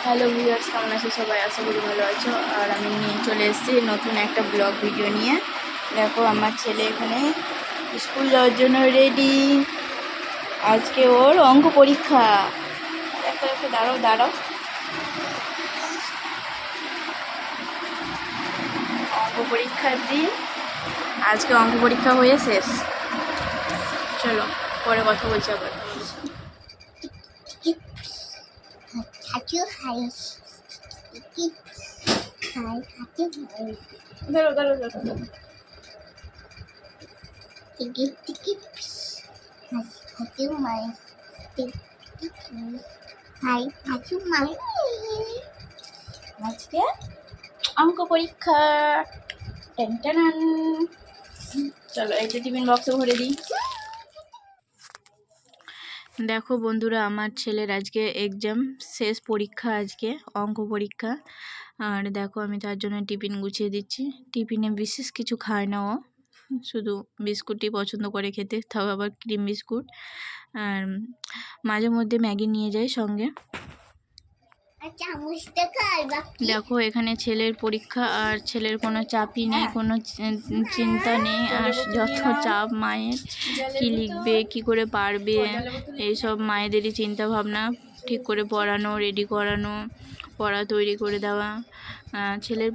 Hello viewers, কেমন আছো সবাই? আশা করি ভালো আছো। আর আমি নিয়ে চলে এসেছি নতুন একটা ব্লগ ভিডিও নিয়ে। দেখো আমার ছেলে এখানে স্কুল যাওয়ার জন্য রেডি। আজকে ওর অঙ্ক পরীক্ষা। দেখো দেখো, দাঁড়াও দাঁড়াও, অঙ্ক পরীক্ষার দিন। আজকে অঙ্ক পরীক্ষা হয়ে শেষ। চলো পরে কথা বলছি আবার। ধরো ধরো ধরো। আজকে অঙ্ক পরীক্ষা। চলো এই যে টিফিন বক্সে ভরে দিই। দেখো বন্ধুরা, আমার ছেলের আজকে এক্সাম শেষ, পরীক্ষা আজকে অঙ্ক পরীক্ষা। আর দেখো আমি তার জন্য টিফিন গুছিয়ে দিচ্ছি। টিফিনে বিশেষ কিছু খায় না ও, শুধু বিস্কুটই পছন্দ করে খেতে, তাও আবার ক্রিম বিস্কুট। আর মাঝে মধ্যে ম্যাগি নিয়ে যায় সঙ্গে। দেখো এখানে ছেলের পরীক্ষা, আর ছেলের কোনো চাপই নেই, কোনো চিন্তা নেই। আর যত চাপ মায়ের, কি লিখবে, কি করে পারবে, এইসব মায়েদেরই চিন্তা ভাবনা। ঠিক করে পড়ানো, রেডি করানো, পড়া তৈরি করে দেওয়া। ছেলের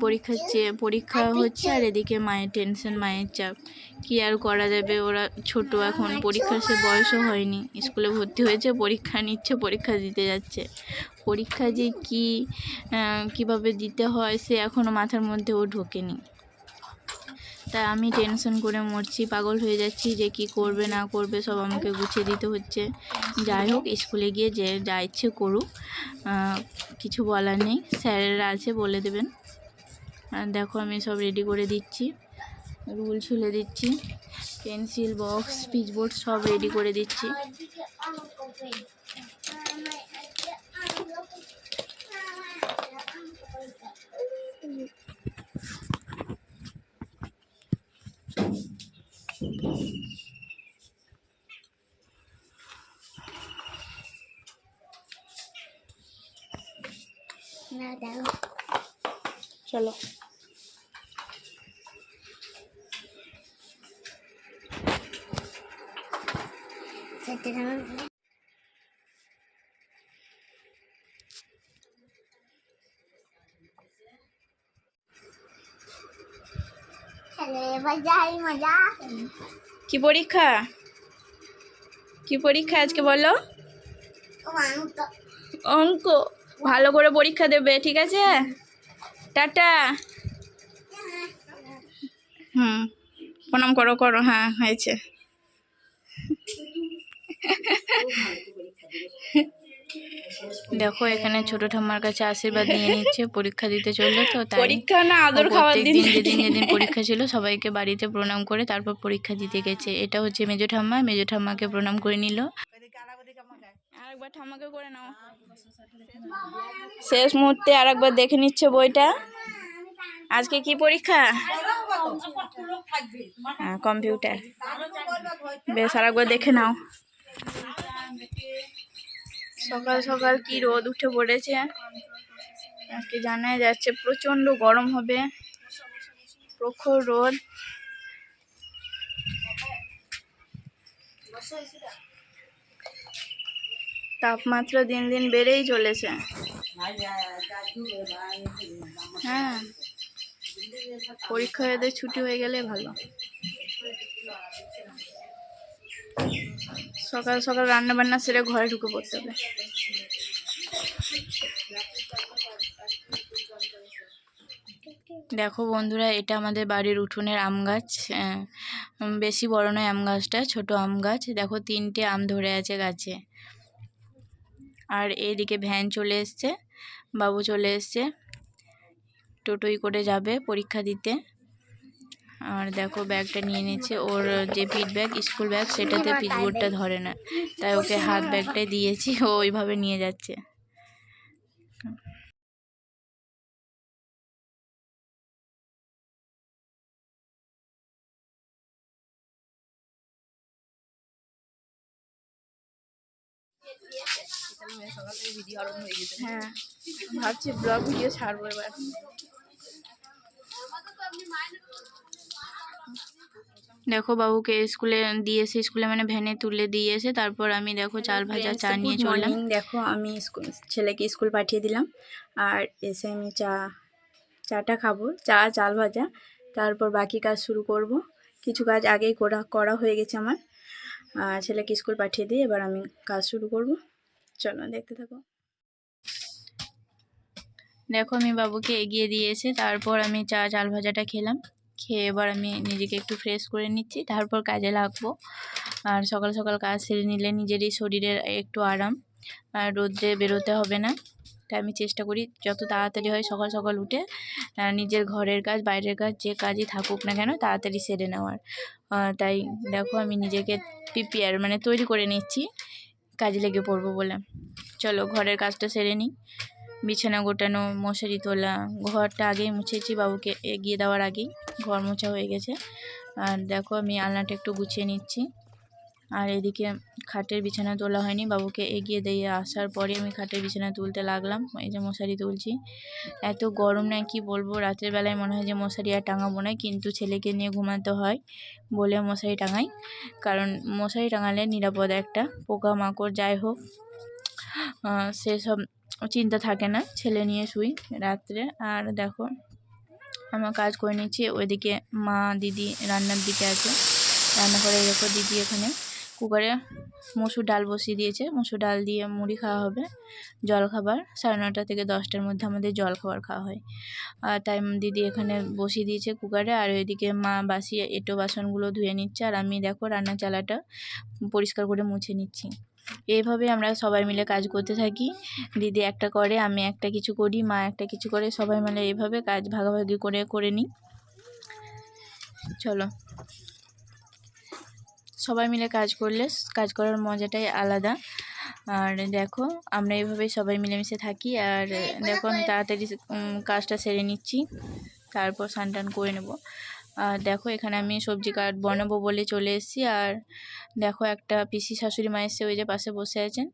পরীক্ষা হচ্ছে, আর এদিকে মায়ের টেনশন, মায়ের চাপ। কি আর করা যাবে, ওরা ছোট এখন, পরীক্ষার সে বয়সও হয়নি। স্কুলে ভর্তি হয়েছে, পরীক্ষা নিচ্ছে, পরীক্ষা দিতে যাচ্ছে। পরীক্ষা যে কিভাবে দিতে হয় সে এখনও মাথার মধ্যে ও ঢোকেনি। তাই আমি টেনশন করে মরছি, পাগল হয়ে যাচ্ছি যে কি করবে না করবে, সব আমাকে গুছিয়ে দিতে হচ্ছে। যাই হোক, স্কুলে গিয়ে যে যা ইচ্ছে করুক, কিছু বলার নেই, স্যারেরা আছে বলে দেবেন। আর দেখো আমি সব রেডি করে দিচ্ছি, রুল ছুলে দিচ্ছি, পেন্সিল বক্স, পিচবোর্ড সব রেডি করে দিচ্ছি। চলো কি পরীক্ষা, কি পরীক্ষা আজকে বলো? অঙ্ক। ভালো করে পরীক্ষা দেবে, ঠিক আছে? টাটা। প্রণাম করো করো, হ্যাঁ হয়েছে। দেখো এখানে ছোট ঠাম্মার কাছে আশীর্বাদ নিয়ে নিচ্ছে, পরীক্ষা দিতে চললে তো, তাই পরীক্ষা না আদর খাওয়ার দিন, যেদিন পরীক্ষা ছিল সবাইকে বাড়িতে প্রণাম করে তারপর পরীক্ষা দিতে গেছে। এটা হচ্ছে মেজো ঠাম্মা, মেজো ঠাম্মাকে প্রণাম করে নিল। আরেকবার ঠাম্মাকে করে নাও, শেষ মুহূর্তে আরেকবার দেখে নিচ্ছে বইটা। আজকে কি পরীক্ষা? কম্পিউটার। বেশ, আরেকবার দেখে নাও। সকাল সকাল কি রোদ উঠে পড়েছে, আজকে জানা যাচ্ছে প্রচন্ড গরম হবে, প্রখর রোদ। তাপমাত্রা দিন দিন বেড়েই চলেছে। হ্যাঁ, পরীক্ষা এদের ছুটি হয়ে গেলে ভালো। সকাল সকাল রান্না বান্না সেরে ঘরে ঢুকে পড়তে হবে। দেখো বন্ধুরা, এটা আমাদের বাড়ির উঠোনের আম গাছ। বেশি বড় নয় আম গাছটা, ছোট আম গাছ। দেখো 3টে আম ধরে আছে গাছে। আর এইদিকে ভ্যান চলে এসছে, বাবু চলে এসছে, টোটোই করে যাবে পরীক্ষা দিতে। আর দেখো ব্যাগটা নিয়ে নিচ্ছে, ওর যে পিঠ ব্যাগ, স্কুল ব্যাগ, সেটাতে পিচবোর্ডটা ধরে না, তাই ওকে হাত ব্যাগটাই দিয়েছি, ও ওইভাবে নিয়ে যাচ্ছে। হ্যাঁ, ভাবছি ব্লগ ভিডিও ছাড়বো এবার। দেখো বাবুকে স্কুলে দিয়েছে, স্কুলে মানে ভ্যানে তুলে দিয়েছে, তারপর আমি দেখো চাল ভাজা চা নিয়ে চললাম। দেখো আমি ছেলেকে স্কুল পাঠিয়ে দিলাম, আর এসে আমি চাটা খাবো, চাল ভাজা, তারপর বাকি কাজ শুরু করব। কিছু কাজ আগেই করা হয়ে গেছে আমার। আর ছেলেকে স্কুল পাঠিয়ে দিয়ে এবার আমি কাজ শুরু করব। চলো দেখতে থাকো। দেখো আমি বাবুকে এগিয়ে দিয়েছে, তারপর আমি চাল ভাজাটা খেলাম, খেয়ে এবার আমি নিজেকে একটু ফ্রেশ করে নিচ্ছি, তারপর কাজে লাগবো। আর সকাল সকাল কাজ সেরে নিলে নিজেরই শরীরের একটু আরাম, আর রোদ্রে বেরোতে হবে না। তাই আমি চেষ্টা করি যত তাড়াতাড়ি হয় সকাল সকাল উঠে নিজের ঘরের কাজ বাইরের কাজ যে কাজই থাকুক না কেন তাড়াতাড়ি সেরে নেওয়ার। তাই দেখো আমি নিজেকে প্রিপেয়ার মানে তৈরি করে নিচ্ছি কাজে লেগে পড়বো বলে। চলো ঘরের কাজটা সেরে নিই। বিছানা গোটানো, মশারি তোলা, ঘরটা আগেই মুছেছি, বাবুকে এগিয়ে দেওয়ার আগেই ঘর মোছা হয়ে গেছে। আর দেখো আমি আলনাটা একটু গুছিয়ে নিচ্ছি। আর এদিকে খাটের বিছানা তোলা হয়নি, বাবুকে এগিয়ে দিয়ে আসার পরে আমি খাটের বিছানা তুলতে লাগলাম। এই যে মশারি তুলছি, এত গরম না কি বলবো, রাতের বেলায় মনে হয় যে মশারি আর টাঙাবো না, কিন্তু ছেলেকে নিয়ে ঘুমাতে হয় বলে মশারি টাঙাই, কারণ মশারি টাঙালে নিরাপদ একটা, পোকামাকড় যাই হোক সেসব চিন্তা থাকে না, ছেলে নিয়ে শুই রাত্রে। আর দেখো আমার কাজ করে নিচ্ছি, ওইদিকে মা দিদি রান্নার দিকে আছে, রান্না করে দেখো দিদি এখানে কুকারে মসুর ডাল বসিয়ে দিয়েছে, মসুর ডাল দিয়ে মুড়ি খাওয়া হবে, জলখাবার 9:30 থেকে 10টার মধ্যে আমাদের জলখাবার খাওয়া হয়। আর তাই দিদি এখানে বসিয়ে দিয়েছে কুকারে, আর ওইদিকে মা বাসি এঁটো বাসনগুলো ধুয়ে নিচ্ছে, আর আমি দেখো রান্নার চালাটা পরিষ্কার করে মুছে নিচ্ছি। এইভাবে আমরা সবাই মিলে কাজ করতে থাকি, দিদি একটা করে, আমি একটা কিছু করি, মা একটা কিছু করে, সবাই মিলে এইভাবে কাজ ভাগাভাগি করে নিই। চলো সবাই মিলে কাজ করলে কাজ করার মজাটাই আলাদা। আর দেখো আমরা এইভাবেই সবাই মিলেমিশে থাকি। আর দেখো আমি তাড়াতাড়ি কাজটা সেরে নিচ্ছি, তারপর স্নান টান করে নেব। আর দেখো এখানে আমি সবজি বানাবো বলে চলে এসেছি। আর দেখো একটা পিসি শাশুড়ি মা এসে ওই যে পাশে বসে আছেন,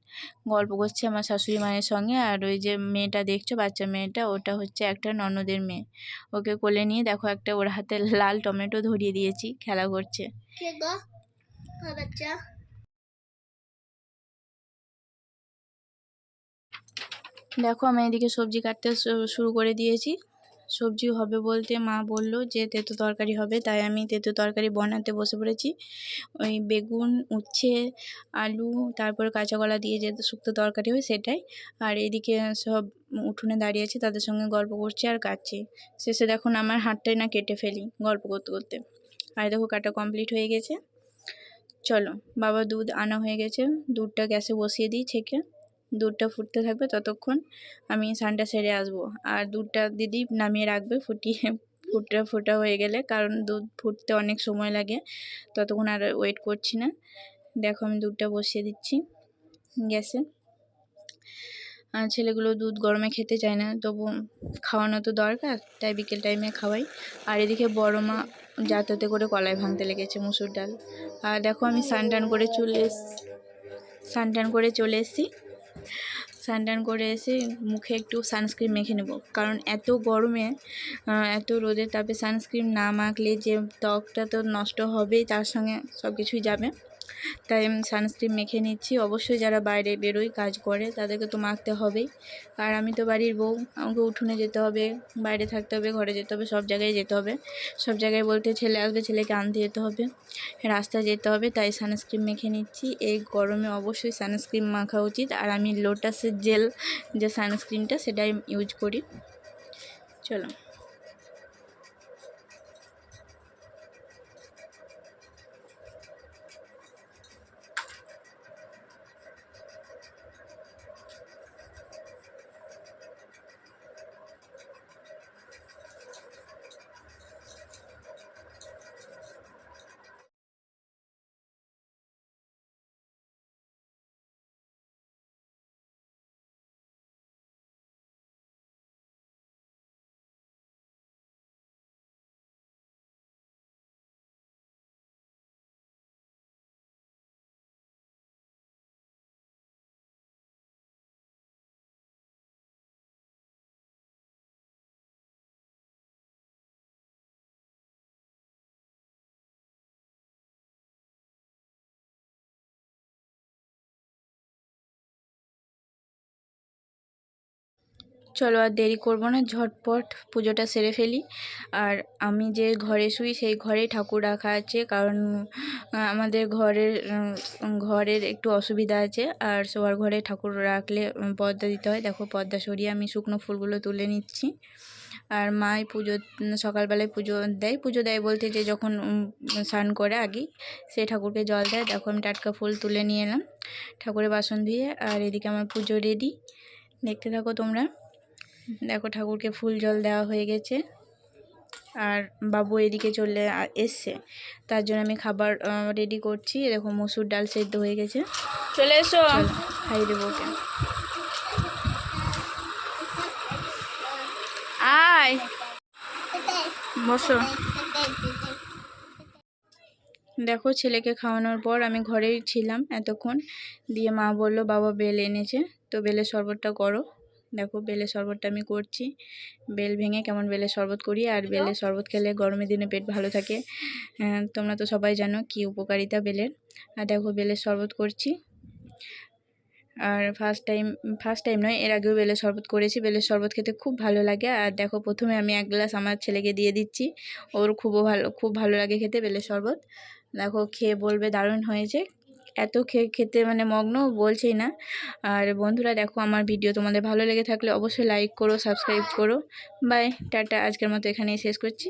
গল্প করছে আমার শাশুড়ি মায়ের সঙ্গে। আর ওই যে মেয়েটা দেখছো, বাচ্চা মেয়েটা, ওটা হচ্ছে একটা ননদের মেয়ে, ওকে কোলে নিয়ে দেখো একটা ওর হাতে লাল টমেটো ধরিয়ে দিয়েছি, খেলা করছে। দেখো আমি এদিকে সবজি কাটতে শুরু করে দিয়েছি। সবজি হবে বলতে মা বলল যে তেঁতো তরকারি হবে, তাই আমি তেঁতো তরকারি বানাতে বসে পড়েছি। ওই বেগুন, উচ্ছে, আলু, তারপর কাঁচা কলা দিয়ে যে শুক্তো তরকারি হয় সেটাই। আর এদিকে সব উঠোনে দাঁড়িয়ে আছে, তাদের সঙ্গে গল্প করছি আর কাটছি। শেষে দেখুন আমার হাতটাই না কেটে ফেলি গল্প করতে করতে। আর দেখো কাটা কমপ্লিট হয়ে গেছে। চলো বাবা দুধ আনা হয়ে গেছে, দুধটা গ্যাসে বসিয়ে দিই ছেঁকে, দুধটা ফুটতে থাকবে, ততক্ষণ আমি স্নানটা সেরে আসবো। আর দুধটা দিদি নামিয়ে রাখবে ফুটিয়ে, ফোটা হয়ে গেলে, কারণ দুধ ফুটতে অনেক সময় লাগে, ততক্ষণ আর ওয়েট করছি না। দেখো আমি দুধটা বসিয়ে দিচ্ছি গ্যাসে। আর ছেলেগুলো দুধ গরমে খেতে চায় না, তবু খাওয়ানো তো দরকার, তাই বিকেল টাইমে খাওয়াই। আর এদিকে বড় মা যাতায়াতে করে কলাই ভাঙতে লেগেছে মুসুর ডাল। আর দেখো আমি স্নান টান করে চলে এসেছি। স্নান টান করে এসে মুখে একটু সানস্ক্রিন মেখে নেব, কারণ এত গরমে এত রোদের তাপে সানস্ক্রিন না মাখলে যে ত্বকটা তো নষ্ট হবেই, তার সঙ্গে সব কিছুই যাবে। তাই আমি সানস্ক্রিন মেখে নিচ্ছি। অবশ্যই যারা বাইরে বেরোয় কাজ করে তাদেরকে তো মাখতে হবেই। আর আমি তো বাড়ির বউ, আমাকে উঠোনে যেতে হবে, বাইরে থাকতে হবে, ঘরে যেতে হবে, সব জায়গায় যেতে হবে। সব জায়গায় বলতে ছেলে আসবে, ছেলেকে আনতে যেতে হবে, রাস্তায় যেতে হবে, তাই সানস্ক্রিন মেখে নিচ্ছি। এই গরমে অবশ্যই সানস্ক্রিন মাখা উচিত। আর আমি লোটাসের জেল যে সানস্ক্রিনটা সেটাই ইউজ করি। চলো। চলো আর দেরি করবো না, ঝটপট পুজোটা সেরে ফেলি। আর আমি যে ঘরে শুই সেই ঘরেই ঠাকুর রাখা আছে, কারণ আমাদের ঘরের একটু অসুবিধা আছে, আর শোয়ার ঘরে ঠাকুর রাখলে পর্দা দিতে হয়। দেখো পর্দা সরিয়ে আমি শুকনো ফুলগুলো তুলে নিচ্ছি। আর মাই সকালবেলায় পুজো দেয় বলতে যে যখন স্নান করে আগেই সেই ঠাকুরকে জল দেয়। দেখো আমি টাটকা ফুল তুলে নিয়ে এলাম ঠাকুরের বাসন ধুয়ে। আর এদিকে আমার পুজো রেডি, দেখতে থাকো তোমরা। দেখো ঠাকুরকে ফুল জল দেওয়া হয়ে গেছে, আর বাবু এদিকে এসছে, তার জন্য আমি খাবার রেডি করছি। দেখো মসুর ডাল সেদ্ধ হয়ে গেছে, চলে এসো খাই দেবো ওকে। আয় বসো। দেখো ছেলেকে খাওয়ানোর পর আমি ঘরেই ছিলাম এতক্ষণ, দিয়ে মা বললো বাবা বেল এনেছে, তো বেলের শরবতটা করো। দেখো বেলের শরবতটা আমি করছি, বেল ভেঙে কেমন বেলের শরবত করি। আর বেলের শরবত খেলে গরমের দিনে পেট ভালো থাকে, তোমরা তো সবাই জানো কি উপকারিতা বেলের। আর দেখো বেলের শরবত করছি। আর ফার্স্ট টাইম নয়, এর আগেও বেলের শরবত করেছি। বেলের শরবত খেতে খুব ভালো লাগে। আর দেখো প্রথমে আমি 1 গ্লাস আমার ছেলেকে দিয়ে দিচ্ছি, ওর খুব ভালো লাগে খেতে বেলের শরবত। দেখো খেয়ে বলবে দারুণ হয়েছে, এত খেতে মানে মগ্ন বলছেই না। আর বন্ধুরা দেখো আমার ভিডিও তোমাদের ভালো লেগে থাকলে অবশ্যই লাইক করো, সাবস্ক্রাইব করো। বাই, টাটা, আজকের মতো এখানেই শেষ করছি।